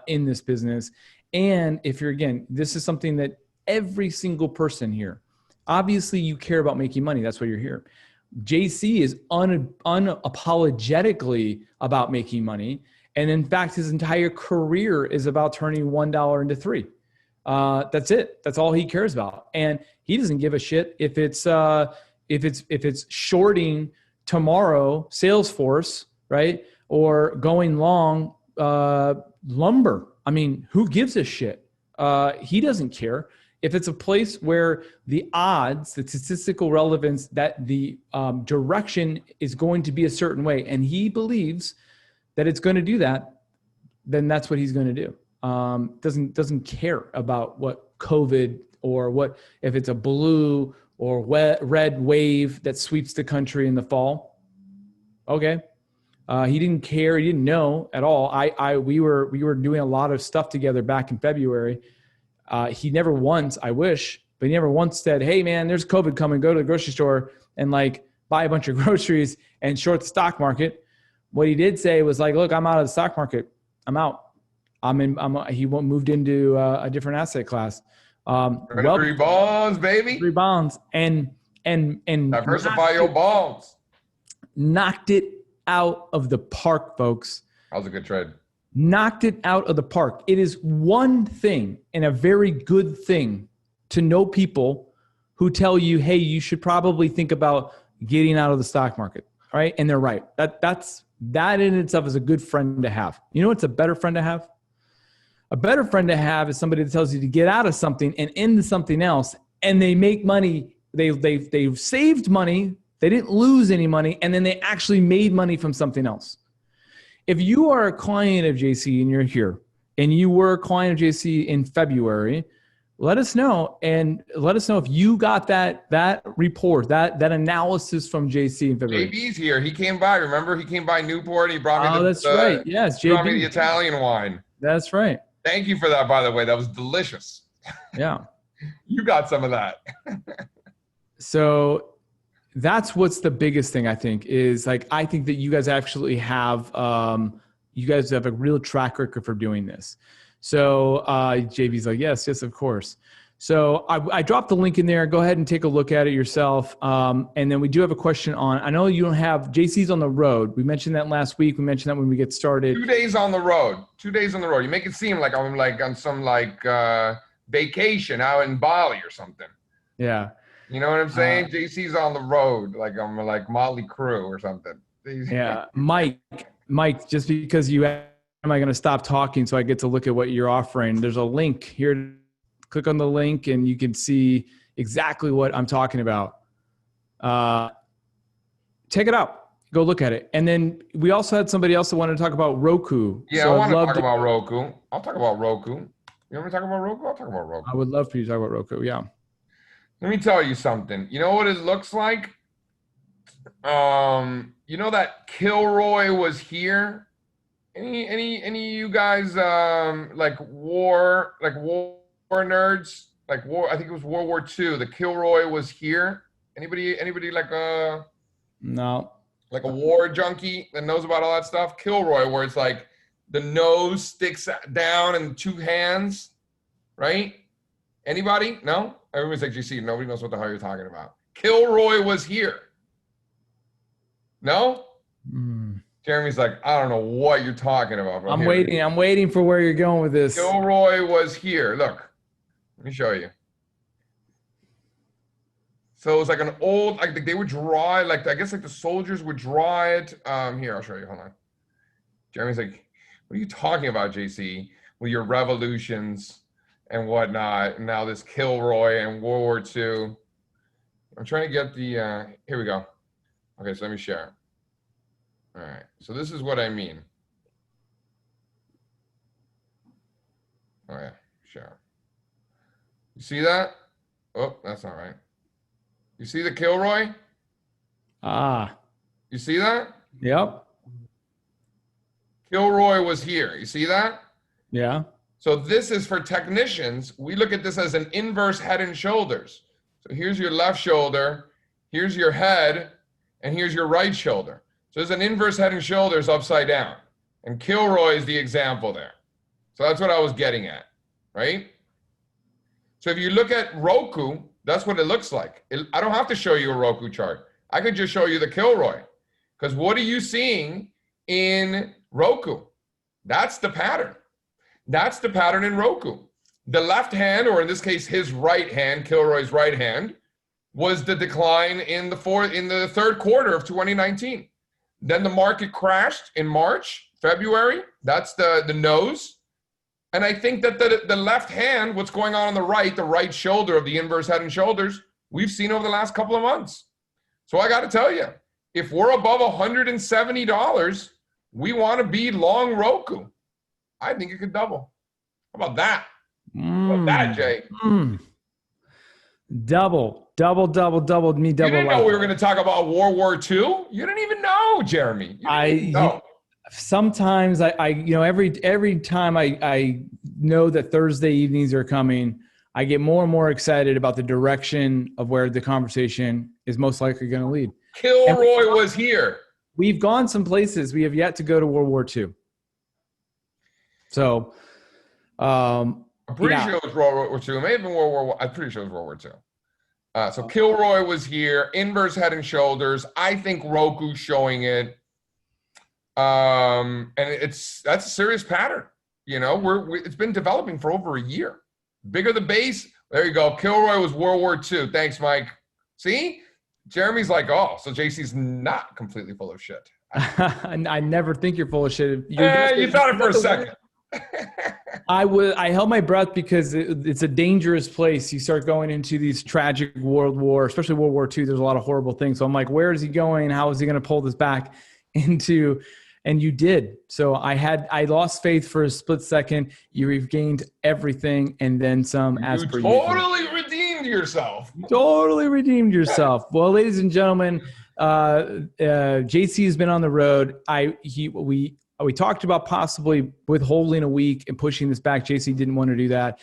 in this business. And if you're, again, this is something that every single person here, obviously you care about making money. That's why you're here. JC is unapologetically about making money. And in fact, his entire career is about turning $1 into $3. That's it. That's all he cares about. And he doesn't give a shit if it's shorting tomorrow Salesforce, right? Or going long lumber. I mean, who gives a shit? He doesn't care. If it's a place where the odds, the statistical relevance, that the direction is going to be a certain way, and he believes that it's going to do that, then that's what he's going to do. Doesn't care about what COVID or what if it's a blue or red wave that sweeps the country in the fall. Okay. He didn't care. He didn't know at all. We were doing a lot of stuff together back in February. He never once, I wish, but he never once said, hey man, there's COVID coming, go to the grocery store and like buy a bunch of groceries and short the stock market. What he did say was like, look, I'm out of the stock market. I'm out. He moved into a different asset class. Three bonds, baby. 3 bonds and diversify your bonds. Knocked it out of the park, folks. That was a good trade. Knocked it out of the park. It is one thing and a very good thing to know people who tell you, hey, you should probably think about getting out of the stock market. All right. And they're right. That in itself is a good friend to have. You know what's a better friend to have? A better friend to have is somebody that tells you to get out of something and into something else, and they make money. They've saved money. They didn't lose any money, and then they actually made money from something else. If you are a client of JC and you're here, and you were a client of JC in February, let us know, and let us know if you got that report, that analysis from JC in February. JB's here. He came by. Remember, he came by Newport. He brought me right. Yes, JB. Brought me the Italian wine. That's right. Thank you for that, by the way. That was delicious. Yeah. You got some of that. So that's what's the biggest thing, I think, is like, I think that you guys actually have, a real track record for doing this. So JB's like, yes, of course. So I dropped the link in there. Go ahead and take a look at it yourself. And then we do have a question on, I know you don't have, JC's on the road. We mentioned that last week. We mentioned that when we get started. 2 days on the road. 2 days on the road. You make it seem like I'm like on some like vacation out in Bali or something. Yeah. You know what I'm saying? JC's on the road. Like I'm like Motley Crue or something. Yeah. Mike, just because you am I going to stop talking so I get to look at what you're offering? There's a link here. Click on the link and you can see exactly what I'm talking about. Check it out. Go look at it. And then we also had somebody else that wanted to talk about Roku. Yeah, so I want to talk about Roku. I'll talk about Roku. You want me to talk about Roku? I'll talk about Roku. I would love for you to talk about Roku. Yeah. Let me tell you something. You know what it looks like? You know that Kilroy was here? Any of you guys like war nerds? Like war, I think it was World War II. The Kilroy was here. Anybody like No. Like a war junkie that knows about all that stuff? Kilroy, where it's like the nose sticks down and two hands, right? Anybody? No? Everybody's like, JC, nobody knows what the hell you're talking about. Kilroy was here. No? Jeremy's like, I don't know what you're talking about. I'm waiting for where you're going with this. Kilroy was here. Look, let me show you. So it was like an old, like they would draw it, like I guess like the soldiers would draw it. Here, I'll show you. Hold on. Jeremy's like, what are you talking about, JC? With your revolutions and whatnot. And now this Kilroy and World War II. I'm trying to get the, here we go. Okay, so let me share. All right, so this is what I mean. Oh yeah, share. You see that? Oh, that's not right. You see the Kilroy? You see that? Yep. Kilroy was here. You see that? Yeah. So this is for technicians. We look at this as an inverse head and shoulders. So here's your left shoulder, here's your head, and here's your right shoulder. So there's an inverse head and shoulders upside down. And Kilroy is the example there. So that's what I was getting at, right? So if you look at Roku, that's what it looks like. I don't have to show you a Roku chart. I could just show you the Kilroy. Because what are you seeing in Roku? That's the pattern. That's the pattern in Roku. The left hand, or in this case, his right hand, Kilroy's right hand, was the decline in the third quarter of 2019. Then the market crashed in March, February. That's the nose. And I think that the left hand, what's going on the right shoulder of the inverse head and shoulders, we've seen over the last couple of months. So I got to tell you, if we're above $170, we want to be long Roku. I think it could double. How about that? How about that, Jay? Double me. Double. You didn't know we were going to talk about World War II? You didn't even know, Jeremy. Sometimes I every time I know that Thursday evenings are coming, I get more and more excited about the direction of where the conversation is most likely going to lead. Kilroy was here. We've gone some places. We have yet to go to World War II. So, I'm pretty sure it was World War II. It may have been World War I. I'm pretty sure it was World War II. So Kilroy was here. Inverse head and shoulders. I think Roku's showing it. And that's a serious pattern. You know, it's been developing for over a year. Bigger the base. There you go. Kilroy was World War II. Thanks, Mike. See? Jeremy's like, oh, so JC's not completely full of shit. I never think you're full of shit. You thought it for a second. I held my breath because it's a dangerous place. You start going into these tragic world war, especially World War II. There's a lot of horrible things. So I'm like, where is he going? How is he going to pull this back into? And you did. So I lost faith for a split second. You regained everything and then some. You totally redeemed yourself. Totally redeemed yourself. Well, ladies and gentlemen, JC has been on the road. We talked about possibly withholding a week and pushing this back. JC didn't want to do that.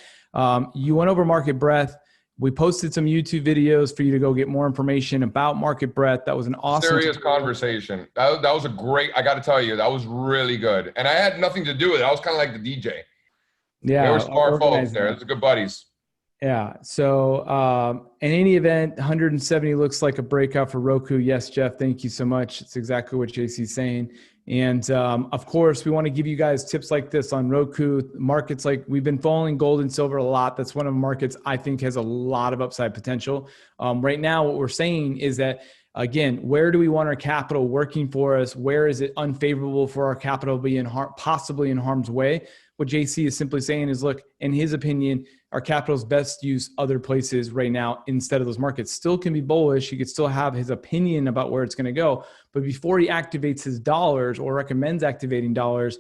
You went over market breadth. We posted some YouTube videos for you to go get more information about market breadth. That was an awesome serious conversation. That was a great, I got to tell you, that was really good. And I had nothing to do with it. I was kind of like the DJ. Yeah. They were smart folks there. It was good buddies. Yeah. So in any event, 170 looks like a breakout for Roku. Yes, Jeff, thank you so much. It's exactly what JC's saying. And of course, we want to give you guys tips like this on Roku. Markets like we've been following gold and silver a lot. That's one of the markets I think has a lot of upside potential. Right now, what we're saying is that Again, where do we want our capital working for us? Where is it unfavorable for our capital to be possibly in harm's way? What JC is simply saying is, look, in his opinion, our capital is best used other places right now instead of those markets. Still can be bullish. He could still have his opinion about where it's going to go. But before he activates his dollars or recommends activating dollars,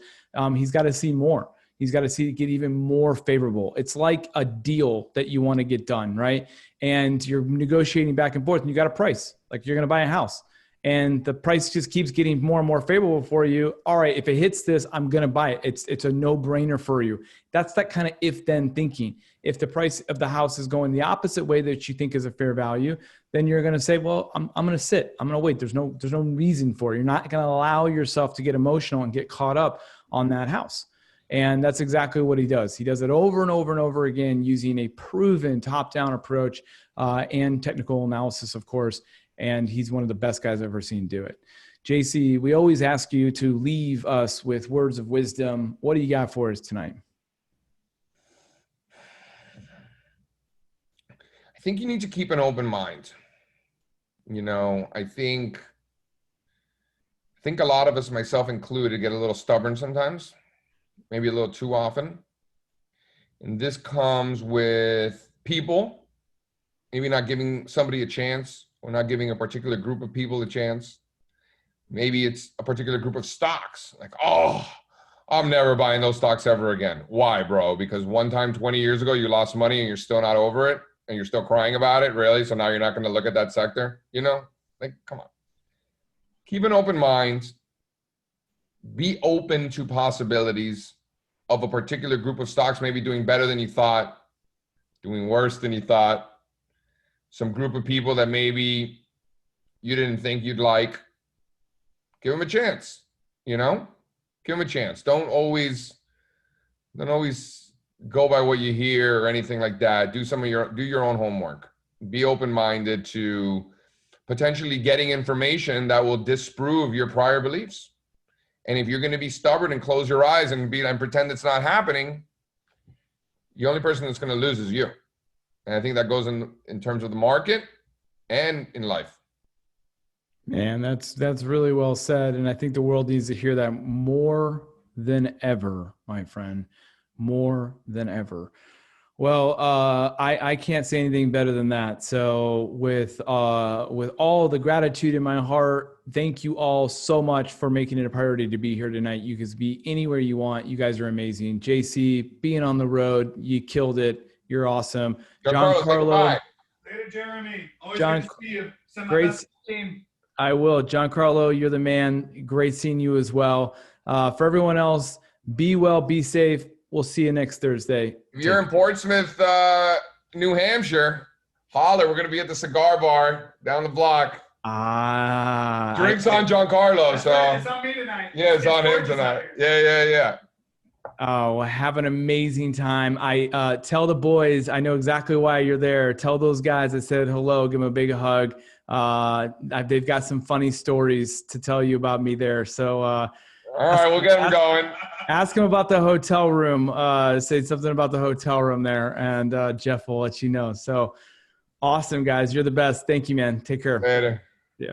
he's got to see more. He's got to see it get even more favorable. It's like a deal that you want to get done, right? And you're negotiating back and forth and you got a price, like you're going to buy a house. And the price just keeps getting more and more favorable for you. All right, if it hits this, I'm going to buy it. It's a no-brainer for you. That's that kind of if-then thinking. If the price of the house is going the opposite way that you think is a fair value, then you're going to say, well, I'm going to sit. I'm going to wait. There's no reason for it. You're not going to allow yourself to get emotional and get caught up on that house. And that's exactly what he does. He does it over and over and over again using a proven top-down approach and technical analysis, of course. And he's one of the best guys I've ever seen do it. JC, we always ask you to leave us with words of wisdom. What do you got for us tonight? I think you need to keep an open mind. You know, I think a lot of us, myself included, get a little stubborn sometimes, maybe a little too often. And this comes with people, maybe not giving somebody a chance, or not giving a particular group of people a chance. Maybe it's a particular group of stocks. Like, oh, I'm never buying those stocks ever again. Why, bro? Because one time 20 years ago, you lost money and you're still not over it and you're still crying about it, really? So now you're not going to look at that sector? You know, like, come on. Keep an open mind. Be open to possibilities of a particular group of stocks maybe doing better than you thought, doing worse than you thought. Some group of people that maybe you didn't think you'd like. Give them a chance, you know? Give them a chance. Don't always go by what you hear or anything like that. Do your own homework. Be open-minded to potentially getting information that will disprove your prior beliefs. And if you're going to be stubborn and close your eyes and pretend it's not happening, the only person that's going to lose is you. And I think that goes in terms of the market and in life. Man, that's really well said. And I think the world needs to hear that more than ever, my friend, more than ever. Well, I can't say anything better than that. So with all the gratitude in my heart, thank you all so much for making it a priority to be here tonight. You can be anywhere you want. You guys are amazing. JC, being on the road, you killed it. You're awesome. John Carlo. Later, Jeremy. Always good to see you. Send my best to the team. I will. John Carlo, you're the man. Great seeing you as well. For everyone else, be well, be safe. We'll see you next Thursday. If you're in Portsmouth, New Hampshire, holler. We're going to be at the cigar bar down the block. Drinks on John Carlo. So it's on me tonight. Yeah, it's on him tonight. Yeah. Oh, have an amazing time. I tell the boys, I know exactly why you're there. Tell those guys I said hello, give them a big hug. They've got some funny stories to tell you about me there. So, all right, we'll get them going. Ask them about the hotel room. Say something about the hotel room there, and Jeff will let you know. So awesome, guys. You're the best. Thank you, man. Take care. Later. Yeah.